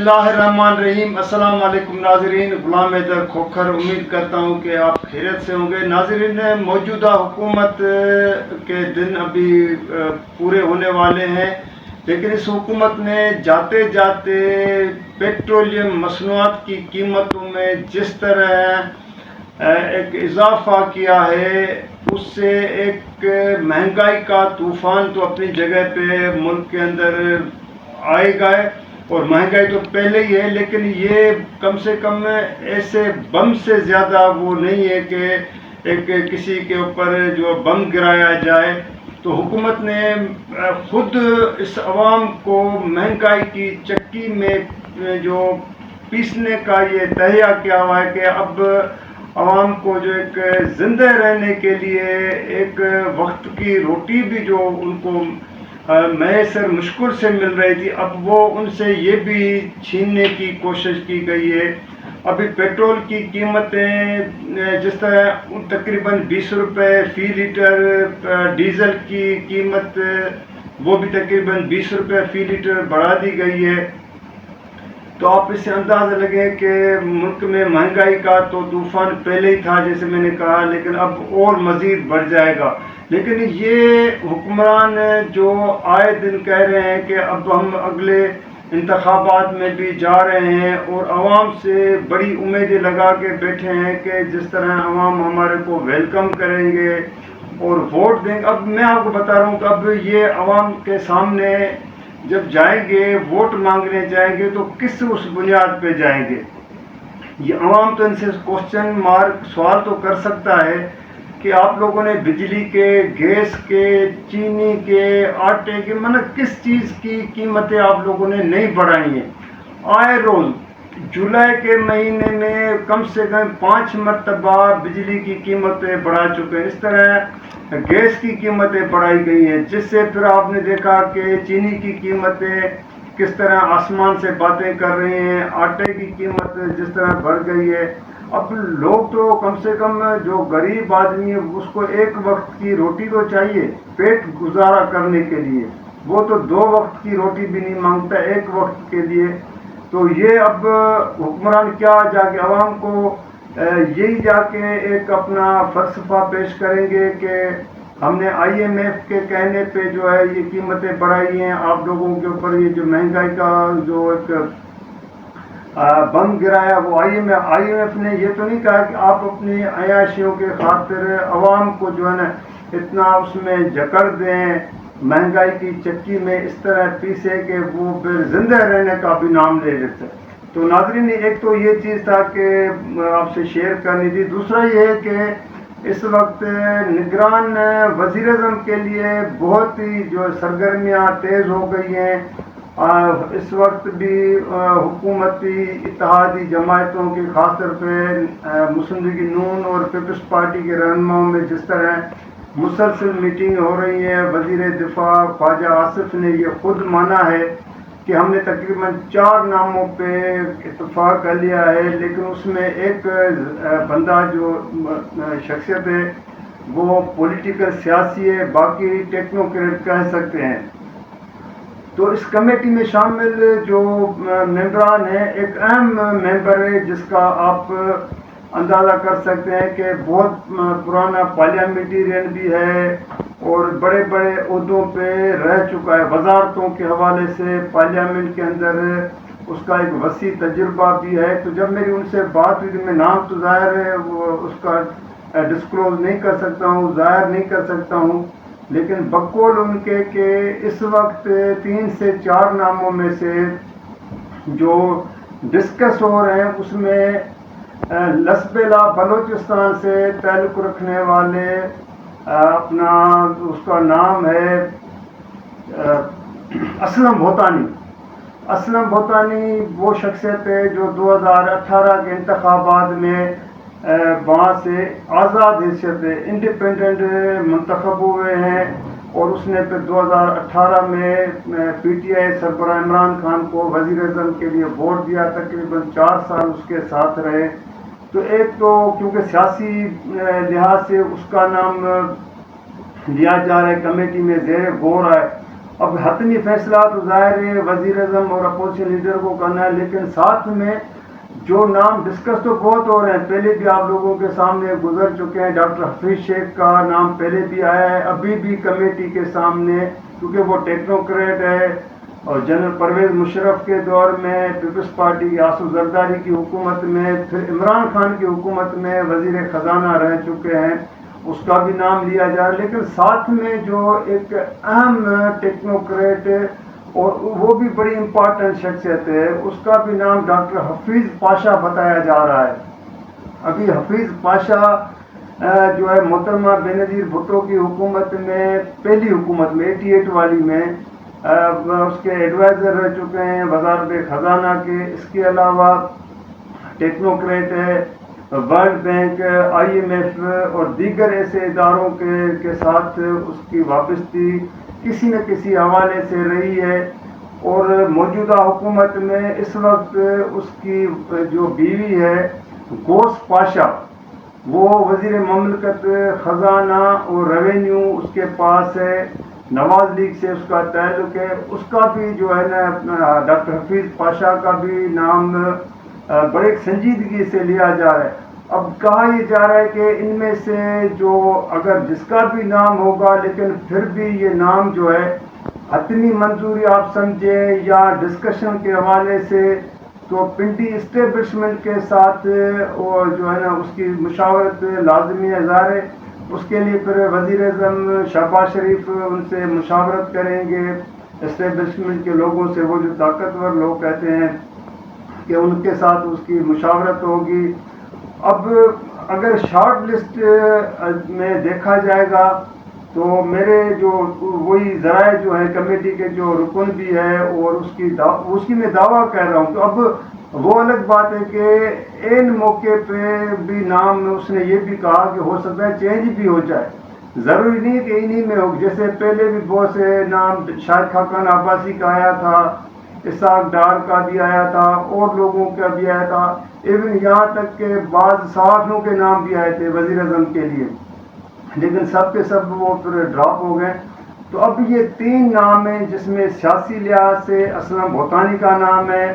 बिस्मिल्लाहिर्रहमानिर्रहीम। अस्सलाम वालेकुम नाज़रीन, गुलाम हैदर खोखर। उम्मीद करता हूँ कि आप खैरियत से होंगे। नाज़रीन, मौजूदा हुकूमत के दिन अभी पूरे होने वाले हैं, लेकिन इस हुकूमत ने जाते जाते पेट्रोलियम मसनूआत की कीमतों में जिस तरह एक इजाफ़ा किया है, उससे एक महंगाई का तूफ़ान तो अपनी जगह पे मुल्क के अंदर आएगा है। और महंगाई तो पहले ही है, लेकिन ये कम से कम ऐसे बम से ज़्यादा वो नहीं है कि एक किसी के ऊपर जो बम गिराया जाए। तो हुकूमत ने खुद इस अवाम को महंगाई की चक्की में जो पीसने का ये तहिया किया हुआ है कि अब अवाम को जो एक ज़िंदा रहने के लिए एक वक्त की रोटी भी जो उनको मैसर मुश्किल से मिल रही थी, अब वो उनसे ये भी छीनने की कोशिश की गई है। अभी पेट्रोल की कीमतें जिस तरह तकरीबन 20 रुपये फ़ी लीटर, डीज़ल की कीमत वो भी तकरीबन 20 रुपये फ़ी लीटर बढ़ा दी गई है। तो आप इससे अंदाज़ा लगे कि मुल्क में महंगाई का तो तूफ़ान पहले ही था, जैसे मैंने कहा, लेकिन अब और मज़ीद बढ़ जाएगा। लेकिन ये हुक्मरान जो आए दिन कह रहे हैं कि अब हम अगले इंतखाबात में भी जा रहे हैं और आवाम से बड़ी उम्मीदें लगा के बैठे हैं कि जिस तरह आवाम हमारे को वेलकम करेंगे और वोट देंगे। अब मैं आपको बता रहा हूँ कि अब ये आवाम के सामने जब जाएंगे, वोट मांगने जाएंगे, तो किस उस बुनियाद पे जाएंगे? ये आवाम तो इनसे क्वेश्चन मार्क सवाल तो कर सकता है कि आप लोगों ने बिजली के, गैस के, चीनी के, आटे के, मतलब किस चीज़ की कीमतें आप लोगों ने नहीं बढ़ाई हैं। आए रोज़ जुलाई के महीने में कम से कम 5 मरतबा बिजली की कीमतें बढ़ा चुके हैं। इस तरह गैस की कीमतें बढ़ाई गई हैं, जिससे फिर आपने देखा कि चीनी की कीमतें किस तरह आसमान से बातें कर रही हैं, आटे की कीमत जिस तरह बढ़ गई है। अब लोग तो कम से कम जो गरीब आदमी है उसको एक वक्त की रोटी तो चाहिए पेट गुजारा करने के लिए, वो तो 2 वक्त की रोटी भी नहीं मांगता, एक वक्त के लिए। तो ये अब हुक्मरान क्या जाके आवाम को यही जाके एक अपना फलसफा पेश करेंगे कि हमने IMF के कहने पे जो है ये कीमतें बढ़ाई हैं, आप लोगों के ऊपर ये जो महंगाई का जो एक बम गिराया, वो IMF ने ये तो नहीं कहा कि आप अपनी अयाशियों के खातिर अवाम को जो है ना इतना उसमें जकड़ दें, महंगाई की चक्की में इस तरह पीसे कि वो फिर जिंदा रहने का भी नाम ले लेते। तो नाज़रीन, एक तो ये चीज़ था कि आपसे शेयर करनी थी। दूसरा ये है कि इस वक्त निगरान वज़ीर-ए-आज़म के लिए बहुत ही जो सरगर्मियाँ तेज़ हो गई हैं। इस वक्त भी हुकूमती इत्तेहादी जमायतों की खास तौर पे मुस्लिम लीग नून और पीपल्स पार्टी के रहनुमाओं में जिस तरह मुसलसल मीटिंग हो रही है, वज़ीर दिफा ख्वाजा आसिफ ने ये खुद माना है कि हमने तकरीबन 4 नामों पे इत्तेफाक कर लिया है, लेकिन उसमें एक बंदा जो शख्सियत है वो पॉलिटिकल सियासी है, बाकी टेक्नोक्रेट कह सकते हैं। तो इस कमेटी में शामिल जो मेंबरान हैं, एक अहम मेंबर है जिसका आप अंदाज़ा कर सकते हैं कि बहुत पुराना पार्लियामेंटेरियन भी है और बड़े बड़े ओहदों पे रह चुका है। वजारतों के हवाले से पार्लियामेंट के अंदर उसका एक वसी तजुर्बा भी है। तो जब मेरी उनसे बात हुई, मैं नाम तो ज़ाहिर है वो उसका डिस्क्लोज नहीं कर सकता हूँ, ज़ाहिर नहीं कर सकता हूँ, लेकिन बकौल उनके कि इस वक्त 3 से 4 नामों में से जो डिस्कस हो रहे हैं उसमें लसबेला बलोचिस्तान से ताल्लुक़ रखने वाले अपना उसका नाम है असलम भोतानी। असलम भोतानी वो शख्सियत है जो 2018 के इंतखाबात में वहाँ से आज़ाद हैसियत इंडिपेंडेंट मंतखब हुए हैं और उसने फिर 2018 में PTI सरबराह इमरान खान को वज़ीर-ए-आज़म के लिए वोट दिया, तकरीबन 4 साल उसके साथ रहे। तो एक तो क्योंकि सियासी लिहाज से उसका नाम लिया जा रहा है, कमेटी में ज़ेर गौर है, اب حتمی فیصلہ تو ظاہر ہے وزیر اعظم اور اپوزیشن لیڈر کو کرنا ہے، لیکن ساتھ میں جو نام ڈسکس تو بہت ہو رہے ہیں، پہلے بھی آپ لوگوں کے سامنے گزر چکے ہیں، ڈاکٹر حفیظ شیخ کا نام پہلے بھی آیا ہے، ابھی بھی کمیٹی کے سامنے، کیونکہ وہ ٹیکنوکریٹ ہے، اور جنرل پرویز مشرف کے دور میں، پیپلز پارٹی کی آصف زرداری کی حکومت میں، پھر عمران خان کی حکومت میں وزیر خزانہ رہ چکے ہیں، اس کا بھی نام لیا جا رہا ہے، لیکن ساتھ میں جو ایک اہم ٹیکنوکریٹ اور وہ بھی بڑی امپارٹنٹ شخصیت ہے، اس کا بھی نام ڈاکٹر حفیظ پاشا بتایا جا رہا ہے۔ ابھی حفیظ پاشا جو ہے محترمہ بینظیر بھٹو کی حکومت میں، پہلی حکومت میں 88 والی میں اس کے ایڈوائزر رہ چکے ہیں وزارت خزانہ کے۔ اس کے علاوہ ٹیکنوکریٹ ہے، ورلڈ بینک، IMF اور دیگر ایسے اداروں کے ساتھ اس کی وابستگی کسی نہ کسی حوالے سے رہی ہے، اور موجودہ حکومت میں اس وقت اس کی جو بیوی ہے گوس پاشا، وہ وزیر مملکت خزانہ اور ریونیو اس کے پاس ہے، نواز لیگ سے اس کا تعلق ہے، اس کا بھی جو ہے نا ڈاکٹر حفیظ پاشا کا بھی نام بڑے سنجیدگی سے لیا جا رہا ہے۔ اب کہا یہ جا رہا ہے کہ ان میں سے جو اگر جس کا بھی نام ہوگا، لیکن پھر بھی یہ نام جو ہے حتمی منظوری آپ سمجھیں یا ڈسکشن کے حوالے سے، تو پنڈی اسٹیبلشمنٹ کے ساتھ وہ جو ہے نا اس کی مشاورت لازمی ہے، ظاہر ہے اس کے لیے پھر وزیر اعظم شہباز شریف ان سے مشاورت کریں گے، اسٹیبلشمنٹ کے لوگوں سے، وہ جو طاقتور لوگ کہتے ہیں کہ ان کے ساتھ اس کی مشاورت ہوگی۔ اب اگر شارٹ لسٹ میں دیکھا جائے گا تو میرے جو وہی ذرائع جو ہیں کمیٹی کے جو رکن بھی ہے، اور اس کی میں دعویٰ کہہ رہا ہوں، تو اب وہ الگ بات ہے کہ ان موقع پہ بھی نام اس نے یہ بھی کہا کہ ہو سکتا ہے چینج بھی ہو جائے، ضروری نہیں کہ انہی میں ہو، جیسے پہلے بھی بہت سے نام شاہد خاقان عباسی کا آیا تھا، اسحاق ڈار کا بھی آیا تھا، اور لوگوں کا بھی آیا تھا، ایون یہاں تک کہ بعض صحافیوں کے نام بھی آئے تھے وزیر اعظم کے لیے، لیکن سب کے سب وہ پھر ڈراپ ہو گئے۔ تو اب یہ 3 نام ہیں جس میں سیاسی لحاظ سے اسلم بھوتانی کا نام ہے،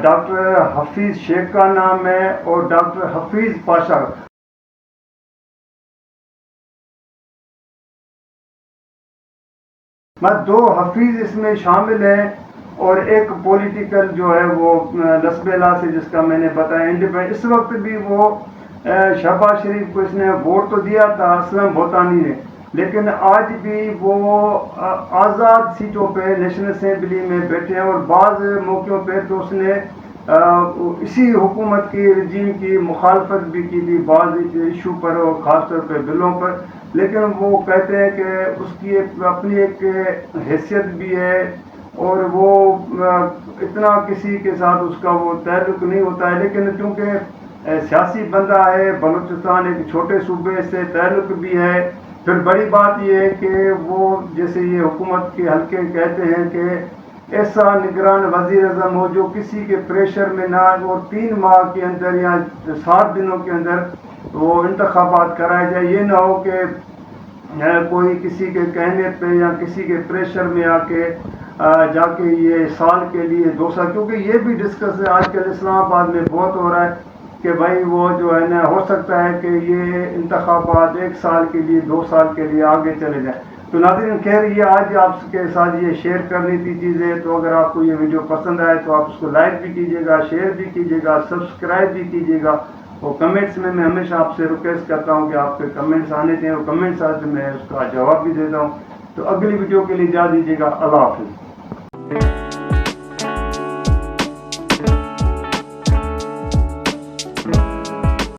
ڈاکٹر حفیظ شیخ کا نام ہے، اور ڈاکٹر حفیظ پاشا۔ دو حفیظ اس میں شامل ہیں، اور ایک پولیٹیکل جو ہے وہ لسبیلا سے، جس کا میں نے بتایا انڈیپینڈنٹ، اس وقت بھی وہ شہباز شریف کو اس نے ووٹ تو دیا تھا اسلم بھوتانی نے، لیکن آج بھی وہ آزاد سیٹوں پہ نیشنل اسمبلی میں بیٹھے ہیں، اور بعض موقعوں پہ تو اس نے اسی حکومت کی رجیم کی مخالفت بھی کی تھی بعض ایشو پر، اور خاص طور پہ بلوں پر، لیکن وہ کہتے ہیں کہ اس کی اپنی ایک حیثیت بھی ہے، اور وہ اتنا کسی کے ساتھ اس کا وہ تعلق نہیں ہوتا ہے، لیکن چونکہ سیاسی بندہ ہے، بلوچستان ایک چھوٹے صوبے سے تعلق بھی ہے، پھر بڑی بات یہ ہے کہ وہ جیسے یہ حکومت کے حلقے کہتے ہیں کہ ایسا نگران وزیر اعظم ہو جو کسی کے پریشر میں نہ، اور 3 ماہ کے اندر یا 7 دنوں کے اندر وہ انتخابات کرائے جائے، یہ نہ ہو کہ کوئی کسی کے کہنے پہ یا کسی کے پریشر میں آ کے جا کے یہ سال کے لیے 2 سال، کیونکہ یہ بھی ڈسکس آج کل اسلام آباد میں بہت ہو رہا ہے کہ بھائی وہ جو ہے نا ہو سکتا ہے کہ یہ انتخابات 1 سال کے لیے 2 سال کے لیے آگے چلے جائیں۔ تو ناظرین خیر، یہ آج آپ کے ساتھ یہ شیئر کرنی تھی چیزیں، تو اگر آپ کو یہ ویڈیو پسند آئے تو آپ اس کو لائک بھی کیجیے گا، شیئر بھی کیجیے گا، سبسکرائب بھی کیجیے گا، اور کمنٹس میں ہمیشہ آپ سے ریکویسٹ کرتا ہوں کہ آپ کے کمنٹس آنے چاہیے، اور کمنٹس آتے میں اس کا جواب بھی دیتا ہوں۔ تو اگلی ویڈیو کے لیے جا دیجیے گا، اللہ حافظ۔